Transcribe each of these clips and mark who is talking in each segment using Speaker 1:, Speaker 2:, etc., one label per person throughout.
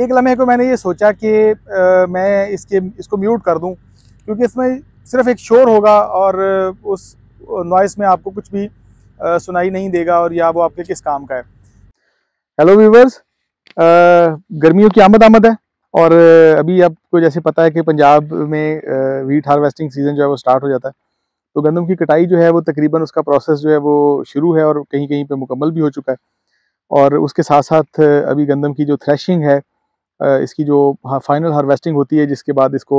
Speaker 1: एक लम्हे को मैंने ये सोचा कि मैं इसको म्यूट कर दूं, क्योंकि इसमें सिर्फ एक शोर होगा और उस नॉइस में आपको कुछ भी सुनाई नहीं देगा और या वो आपके किस काम का है। हेलो व्यूवर्स, गर्मियों की आमद है और अभी आपको जैसे पता है कि पंजाब में व्हीट हार्वेस्टिंग सीजन जो है वो स्टार्ट हो जाता है। तो गंदम की कटाई जो है वो तकरीबन उसका प्रोसेस जो है वो शुरू है और कहीं कहीं पे मुकम्मल भी हो चुका है। और उसके साथ साथ अभी गंदम की जो थ्रेशिंग है, इसकी जो फाइनल हार्वेस्टिंग होती है, जिसके बाद इसको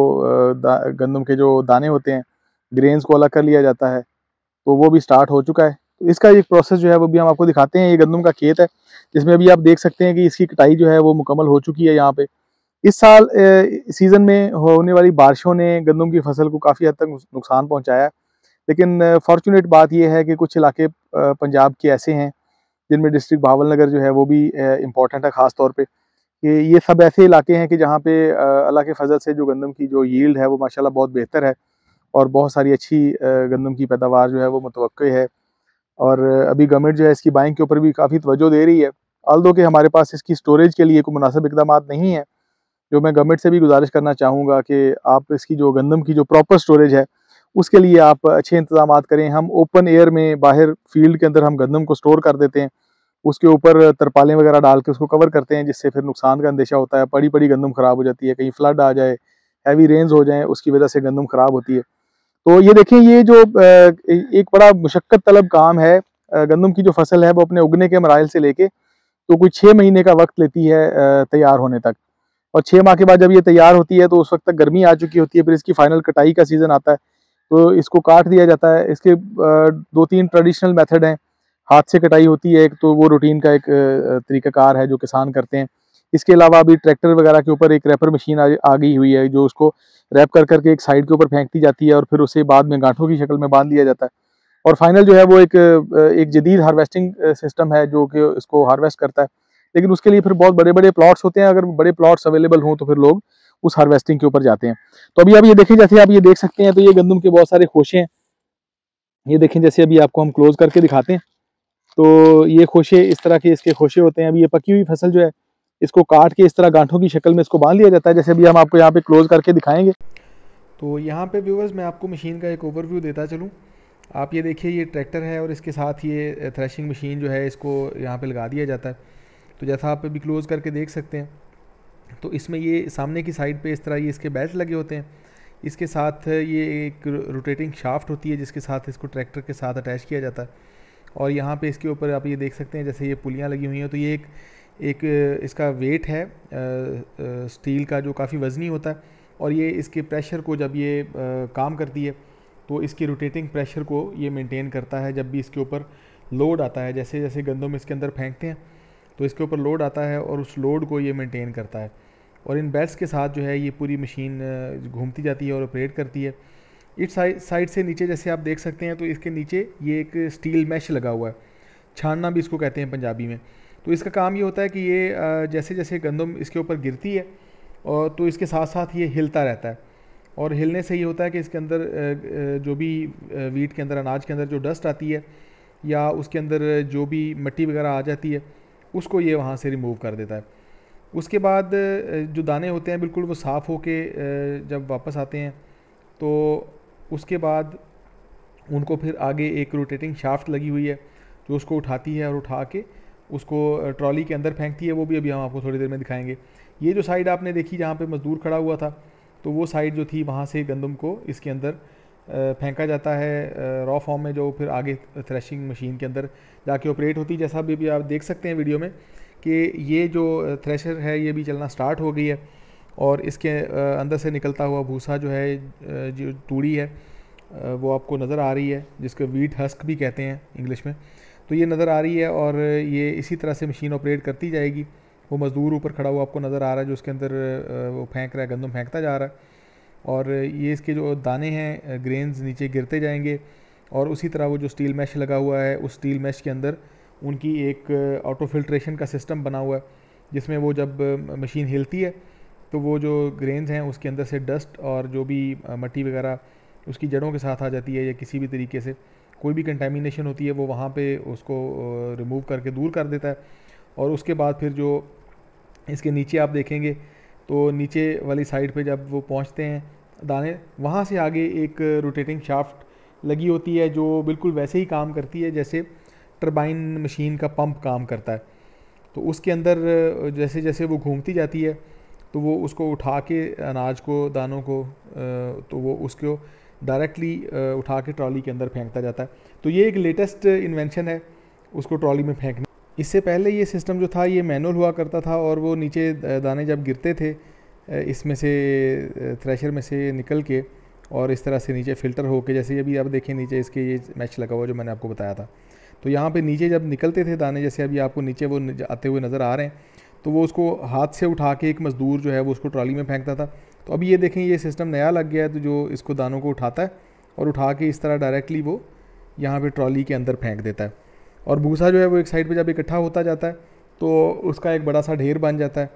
Speaker 1: गंदम के जो दाने होते हैं, ग्रेन्स को अलग कर लिया जाता है, तो वो भी स्टार्ट हो चुका है। तो इसका एक प्रोसेस जो है वो भी हम आपको दिखाते हैं। ये गंदम का खेत है जिसमें अभी आप देख सकते हैं कि इसकी कटाई जो है वो मुकम्मल हो चुकी है यहाँ पे। इस साल सीज़न में होने वाली बारिशों ने गंदम की फसल को काफ़ी हद तक नुकसान पहुँचाया है, लेकिन फॉर्चुनेट बात यह है कि कुछ इलाके पंजाब के ऐसे हैं जिनमें डिस्ट्रिक्ट भावल नगर जो है वो भी इम्पॉर्टेंट है ख़ास तौर पे, कि ये सब ऐसे इलाके हैं कि जहाँ पे अल्लाह के फजल से जो गंदम की जो यील्ड है वो माशाल्लाह बहुत बेहतर है और बहुत सारी अच्छी गंदम की पैदावार जो है वो मुतवक्के है। और अभी गवर्नमेंट जो है इसकी बाइंग के ऊपर भी काफ़ी तवज्जो दे रही है, ऑल्दो कि हमारे पास इसकी स्टोरेज के लिए कोई मुनासिब इकदाम नहीं है। जो मैं गवर्नमेंट से भी गुजारिश करना चाहूँगा कि आप इसकी जो गंदम की जो प्रॉपर स्टोरेज है उसके लिए आप अच्छे इंतजाम करें। हम ओपन एयर में बाहर फील्ड के अंदर हम गंदम को स्टोर कर देते हैं, उसके ऊपर तरपालें वगैरह डाल के उसको कवर करते हैं, जिससे फिर नुकसान का अंदेशा होता है। पड़ी पड़ी गंदम ख़राब हो जाती है, कहीं फ्लड आ जाए, हैवी रेन्स हो जाएँ, उसकी वजह से गंदम ख़राब होती है। तो ये देखें, ये जो एक बड़ा मुशक्क़त तलब काम है। गंदम की जो फसल है वो अपने उगने के मराइल से लेके तो कोई 6 महीने का वक्त लेती है तैयार होने तक। और 6 माह के बाद जब ये तैयार होती है तो उस वक्त तक गर्मी आ चुकी होती है, फिर इसकी फाइनल कटाई का सीज़न आता है तो इसको काट दिया जाता है। इसके 2-3 ट्रेडिशनल मेथड हैं। हाथ से कटाई होती है एक, तो वो रूटीन का एक तरीक़ाकार है जो किसान करते हैं। इसके अलावा अभी ट्रैक्टर वगैरह के ऊपर एक रैपर मशीन आ गई हुई है जो उसको रैप कर करके एक साइड के ऊपर फेंक दी जाती है और फिर उसे बाद में गांठों की शक्ल में बांध दिया जाता है। और फाइनल जो है वो एक जदीद हार्वेस्टिंग सिस्टम है जो कि इसको हार्वेस्ट करता है। लेकिन उसके लिए फिर बहुत बड़े बड़े प्लॉट्स होते हैं, अगर बड़े प्लॉट्स अवेलेबल हों तो फिर लोग उस हार्वेस्टिंग के ऊपर जाते हैं। तो अभी आप ये देखें, जैसे आप ये देख सकते हैं, तो ये गंदम के बहुत सारे खोशे हैं। ये देखें, जैसे अभी आपको हम क्लोज करके दिखाते हैं, तो ये खोशे इस तरह के इसके खोशे होते हैं। अभी ये पकी हुई फसल जो है इसको काट के इस तरह गांठों की शक्ल में इसको बांध लिया जाता है, जैसे अभी हम आपको यहाँ पे क्लोज करके दिखाएंगे। तो यहाँ पे व्यूअर्स मैं आपको मशीन का एक ओवरव्यू देता चलूँ। आप ये देखिए, ये ट्रैक्टर है और इसके साथ ये थ्रेशिंग मशीन जो है इसको यहाँ पे लगा दिया जाता है। तो जैसा आप अभी क्लोज करके देख सकते हैं, तो इसमें ये सामने की साइड पे इस तरह ये इसके बेल्ट लगे होते हैं। इसके साथ ये एक रोटेटिंग शाफ्ट होती है जिसके साथ इसको ट्रैक्टर के साथ अटैच किया जाता है। और यहाँ पे इसके ऊपर आप ये देख सकते हैं जैसे ये पुलियाँ लगी हुई हैं। तो ये एक इसका वेट है स्टील का जो काफ़ी वज़नी होता है, और ये इसके प्रेशर को जब ये काम करती है तो इसकी रोटेटिंग प्रेशर को ये मेंटेन करता है। जब भी इसके ऊपर लोड आता है, जैसे जैसे गंदम इसके अंदर फेंकते हैं तो इसके ऊपर लोड आता है और उस लोड को ये मेंटेन करता है। और इन बेल्ट्स के साथ जो है ये पूरी मशीन घूमती जाती है और ऑपरेट करती है। इस साइड से नीचे जैसे आप देख सकते हैं, तो इसके नीचे ये एक स्टील मैश लगा हुआ है, छानना भी इसको कहते हैं पंजाबी में। तो इसका काम ये होता है कि ये जैसे जैसे गंदम इसके ऊपर गिरती है और तो इसके साथ साथ ये हिलता रहता है। और हिलने से ये होता है कि इसके अंदर जो भी वीट के अंदर, अनाज के अंदर जो डस्ट आती है या उसके अंदर जो भी मिट्टी वगैरह आ जाती है उसको ये वहाँ से रिमूव कर देता है। उसके बाद जो दाने होते हैं बिल्कुल वो साफ़ होके जब वापस आते हैं, तो उसके बाद उनको फिर आगे एक रोटेटिंग शाफ्ट लगी हुई है जो उसको उठाती है और उठा के उसको ट्रॉली के अंदर फेंकती है। वो भी अभी हम आपको थोड़ी देर में दिखाएंगे। ये जो साइड आपने देखी जहाँ पे मज़दूर खड़ा हुआ था, तो वो साइड जो थी वहाँ से गंदम को इसके अंदर फेंका जाता है रॉ फॉर्म में, जो फिर आगे थ्रेशिंग मशीन के अंदर जाके ऑपरेट होती है। जैसा भी आप देख सकते हैं वीडियो में कि ये जो थ्रेशर है ये भी चलना स्टार्ट हो गई है और इसके अंदर से निकलता हुआ भूसा जो है, जो तूड़ी है, वो आपको नज़र आ रही है, जिसको वीट हस्क भी कहते हैं इंग्लिश में। तो ये नज़र आ रही है और ये इसी तरह से मशीन ऑपरेट करती जाएगी। वो मज़दूर ऊपर खड़ा हुआ आपको नज़र आ रहा है जो उसके अंदर वो फेंक रहा है, गंदम फेंकता जा रहा है। और ये इसके जो दाने हैं, ग्रेन्स नीचे गिरते जाएंगे और उसी तरह वो जो स्टील मैश लगा हुआ है उस स्टील मैश के अंदर उनकी एक ऑटो फिल्ट्रेशन का सिस्टम बना हुआ है, जिसमें वो जब मशीन हिलती है तो वो जो ग्रेन्स हैं उसके अंदर से डस्ट और जो भी मिट्टी वगैरह उसकी जड़ों के साथ आ जाती है या किसी भी तरीके से कोई भी कंटेमिनेशन होती है वो वहाँ पे उसको रिमूव करके दूर कर देता है। और उसके बाद फिर जो
Speaker 2: इसके नीचे आप देखेंगे तो नीचे वाली साइड पे जब वो पहुंचते हैं दाने, वहाँ से आगे एक रोटेटिंग शाफ्ट लगी होती है जो बिल्कुल वैसे ही काम करती है जैसे टरबाइन मशीन का पंप काम करता है। तो उसके अंदर जैसे जैसे वो घूमती जाती है तो वो उसको उठा के अनाज को, दानों को, तो वो उसको डायरेक्टली उठा के ट्रॉली के अंदर फेंकता जाता है। तो ये एक लेटेस्ट इन्वेंशन है उसको ट्रॉली में फेंकने। इससे पहले ये सिस्टम जो था ये मैनुअल हुआ करता था और वो नीचे दाने जब गिरते थे इसमें से, थ्रेशर में से निकल के और इस तरह से नीचे फ़िल्टर होके, जैसे अभी आप देखें नीचे इसके ये मैच लगा हुआ जो मैंने आपको बताया था, तो यहाँ पे नीचे जब निकलते थे दाने, जैसे अभी आपको नीचे वो आते हुए नज़र आ रहे हैं, तो वो उसको हाथ से उठा के एक मज़दूर जो है वो उसको ट्रॉली में फेंकता था। तो अभी ये देखें ये सिस्टम नया लग गया है, तो जो इसको दानों को उठाता है और उठा के इस तरह डायरेक्टली वो यहाँ पे ट्रॉली के अंदर फेंक देता है। और भूसा जो है वो एक साइड पे जब इकट्ठा होता जाता है तो उसका एक बड़ा सा ढेर बन जाता है,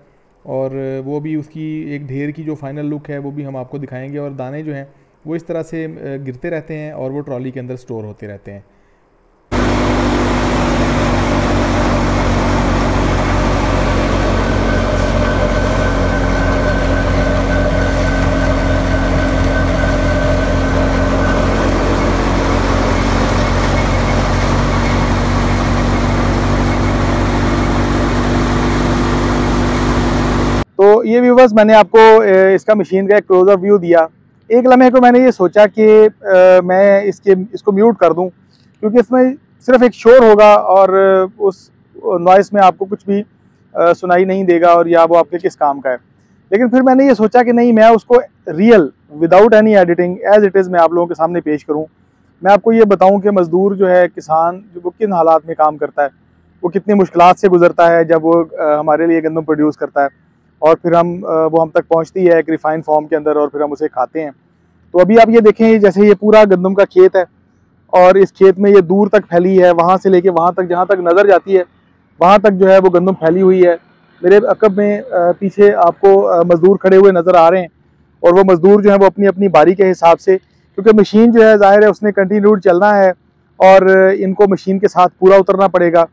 Speaker 2: और वो भी उसकी एक ढेर की जो फाइनल लुक है वो भी हम आपको दिखाएंगे। और दाने जो हैं वो इस तरह से गिरते रहते हैं और वो ट्रॉली के अंदर स्टोर होते रहते हैं।
Speaker 1: तो ये व्यूवर्स मैंने आपको इसका मशीन का एक क्लोजअप व्यू दिया। एक लम्हे को मैंने ये सोचा कि मैं इसको म्यूट कर दूं, क्योंकि इसमें सिर्फ एक शोर होगा और उस नॉइस में आपको कुछ भी सुनाई नहीं देगा और या वो आपके किस काम का है। लेकिन फिर मैंने ये सोचा कि नहीं, मैं उसको real without any editing as it is मैं आप लोगों के सामने पेश करूँ। मैं आपको ये बताऊँ कि मज़दूर जो है, किसान जो, वो किन हालात में काम करता है, वो कितनी मुश्किलात से गुजरता है जब वो हमारे लिए गंदम प्रोड्यूस करता है, और फिर वो हम तक पहुंचती है एक रिफाइंड फॉर्म के अंदर और फिर हम उसे खाते हैं। तो अभी आप ये देखें, जैसे ये पूरा गंदम का खेत है और इस खेत में ये दूर तक फैली है, वहाँ से लेके वहाँ तक, जहाँ तक नज़र जाती है वहाँ तक जो है वो गंदम फैली हुई है। मेरे अकब में पीछे आपको मज़दूर खड़े हुए नज़र आ रहे हैं, और वो मज़दूर जो है वो अपनी अपनी बारी के हिसाब से, क्योंकि मशीन जो है ज़ाहिर है उसने कंटिन्यूड चलना है और इनको मशीन के साथ पूरा उतरना पड़ेगा।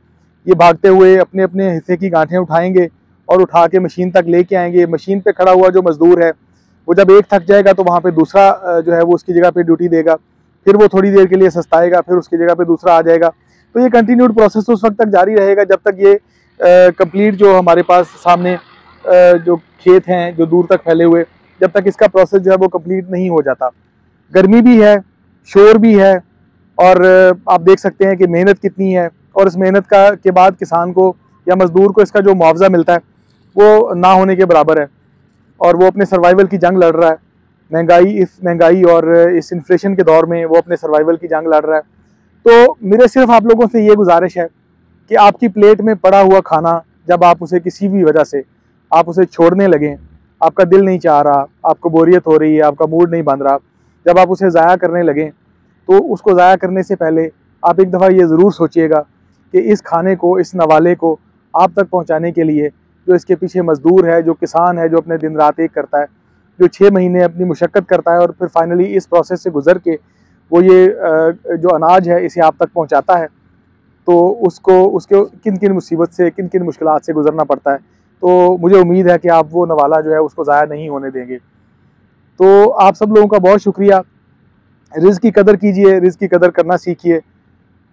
Speaker 1: ये भागते हुए अपने अपने हिस्से की गांठें उठाएंगे और उठा के मशीन तक लेके आएंगे। मशीन पे खड़ा हुआ जो मज़दूर है वो जब एक थक जाएगा तो वहाँ पे दूसरा जो है वो उसकी जगह पे ड्यूटी देगा, फिर वो थोड़ी देर के लिए सस्ताएगा, फिर उसकी जगह पे दूसरा आ जाएगा। तो ये कंटिन्यूड प्रोसेस उस वक्त तक जारी रहेगा जब तक ये कंप्लीट जो हमारे पास सामने जो खेत हैं जो दूर तक फैले हुए, जब तक इसका प्रोसेस जो है वो कंप्लीट नहीं हो जाता। गर्मी भी है, शोर भी है, और आप देख सकते हैं कि मेहनत कितनी है, और इस मेहनत के बाद किसान को या मज़दूर को इसका जो मुआवजा मिलता है वो ना होने के बराबर है, और वो अपने सर्वाइवल की जंग लड़ रहा है। महंगाई और इस इन्फ्लेशन के दौर में वो अपने सर्वाइवल की जंग लड़ रहा है। तो मेरे सिर्फ आप लोगों से ये गुजारिश है कि आपकी प्लेट में पड़ा हुआ खाना जब आप उसे किसी भी वजह से आप उसे छोड़ने लगें, आपका दिल नहीं चाह रहा, आपको बोरियत हो रही है, आपका मूड नहीं बन रहा, जब आप उसे ज़ाया करने लगें तो उसको ज़ाया करने से पहले आप एक दफ़ा ये ज़रूर सोचिएगा कि इस खाने को, इस नवाले को आप तक पहुँचाने के लिए जो इसके पीछे मज़दूर है, जो किसान है, जो अपने दिन रात एक करता है, जो 6 महीने अपनी मुशक्क़त करता है और फिर फाइनली इस प्रोसेस से गुज़र के वो ये जो अनाज है इसे आप तक पहुँचाता है, तो उसको किन किन मुसीबत से, किन किन मुश्किलात से गुज़रना पड़ता है। तो मुझे उम्मीद है कि आप वो नवाला जो है उसको ज़ाया नहीं होने देंगे। तो आप सब लोगों का बहुत शुक्रिया। रिज़्क़ की कदर कीजिए, रिज़्क़ की कदर करना सीखिए,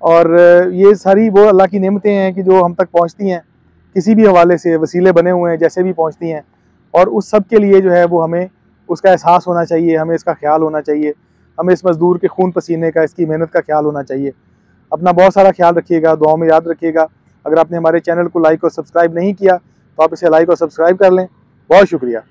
Speaker 1: और ये सारी वो अल्लाह की नेमतें हैं कि जो हम तक पहुँचती हैं किसी भी हवाले से, वसीले बने हुए हैं जैसे भी पहुँचती हैं, और उस सब के लिए जो है वो हमें उसका एहसास होना चाहिए, हमें इसका ख्याल होना चाहिए, हमें इस मज़दूर के खून पसीने का, इसकी मेहनत का ख्याल होना चाहिए। अपना बहुत सारा ख्याल रखिएगा, दुआओं में याद रखिएगा। अगर आपने हमारे चैनल को लाइक और सब्सक्राइब नहीं किया तो आप इसे लाइक और सब्सक्राइब कर लें। बहुत शुक्रिया।